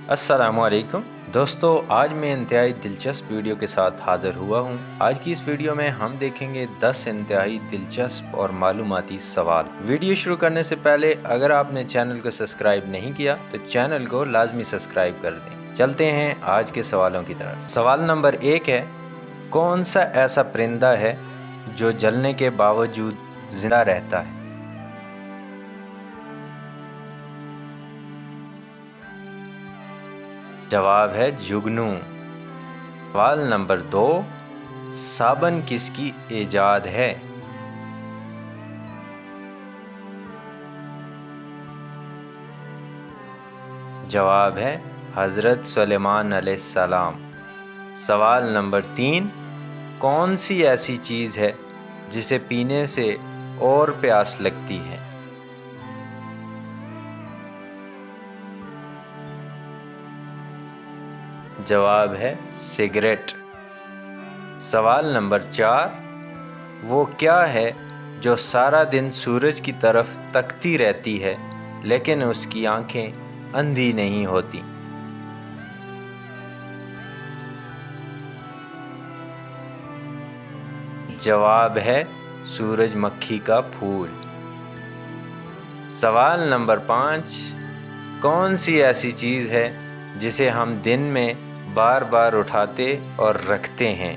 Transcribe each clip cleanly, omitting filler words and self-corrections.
السلام علیکم دوستو، آج میں انتہائی دلچسپ ویڈیو کے ساتھ حاضر ہوا ہوں۔ آج کی اس ویڈیو میں ہم دیکھیں گے 10 انتہائی دلچسپ اور معلوماتی سوال۔ ویڈیو شروع کرنے سے پہلے اگر آپ نے چینل کو سبسکرائب نہیں کیا تو چینل کو لازمی سبسکرائب کر دیں۔ چلتے ہیں آج کے سوالوں کی طرف۔ سوال نمبر 1 ہے، کون سا ایسا پرندہ ہے جو جلنے کے باوجود زندہ رہتا ہے؟ جواب ہے جگنو۔ سوال نمبر 2، صابن کس کی ایجاد ہے؟ جواب ہے حضرت سلیمان علیہ السلام۔ سوال نمبر 3، کون سی ایسی چیز ہے جسے پینے سے اور پیاس لگتی ہے؟ جواب ہے سگریٹ۔ سوال نمبر 4، وہ کیا ہے جو سارا دن سورج کی طرف تکتی رہتی ہے لیکن اس کی آنکھیں اندھی نہیں ہوتی؟ جواب ہے سورج مکھی کا پھول۔ سوال نمبر 5، کون سی ایسی چیز ہے جسے ہم دن میں بار بار اٹھاتے اور رکھتے ہیں؟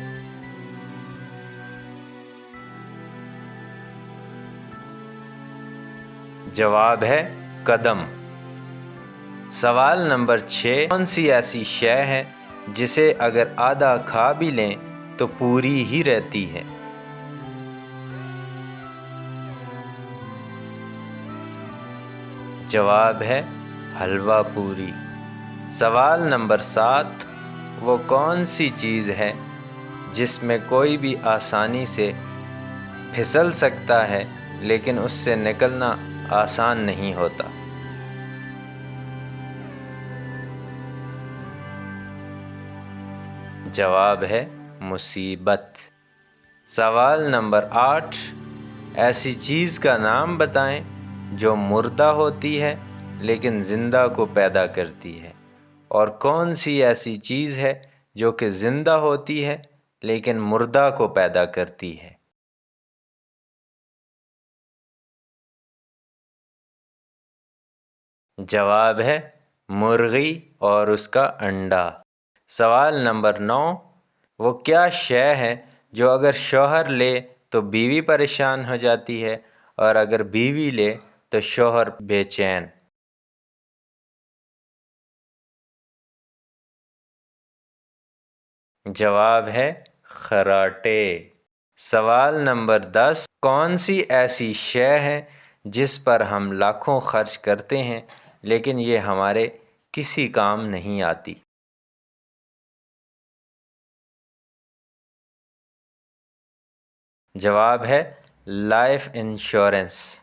جواب ہے قدم۔ سوال نمبر 6، کون سی ایسی شے ہے جسے اگر آدھا کھا بھی لیں تو پوری ہی رہتی ہے؟ جواب ہے حلوہ پوری۔ سوال نمبر 7، وہ کون سی چیز ہے جس میں کوئی بھی آسانی سے پھسل سکتا ہے لیکن اس سے نکلنا آسان نہیں ہوتا؟ جواب ہے مصیبت۔ سوال نمبر 8، ایسی چیز کا نام بتائیں جو مردہ ہوتی ہے لیکن زندہ کو پیدا کرتی ہے، اور کون سی ایسی چیز ہے جو کہ زندہ ہوتی ہے لیکن مردہ کو پیدا کرتی ہے؟ جواب ہے مرغی اور اس کا انڈا۔ سوال نمبر 9، وہ کیا شے ہے جو اگر شوہر لے تو بیوی پریشان ہو جاتی ہے اور اگر بیوی لے تو شوہر بے چین؟ جواب ہے خراٹے۔ سوال نمبر 10، کون سی ایسی شے ہے جس پر ہم لاکھوں خرچ کرتے ہیں لیکن یہ ہمارے کسی کام نہیں آتی؟ جواب ہے لائف انشورنس۔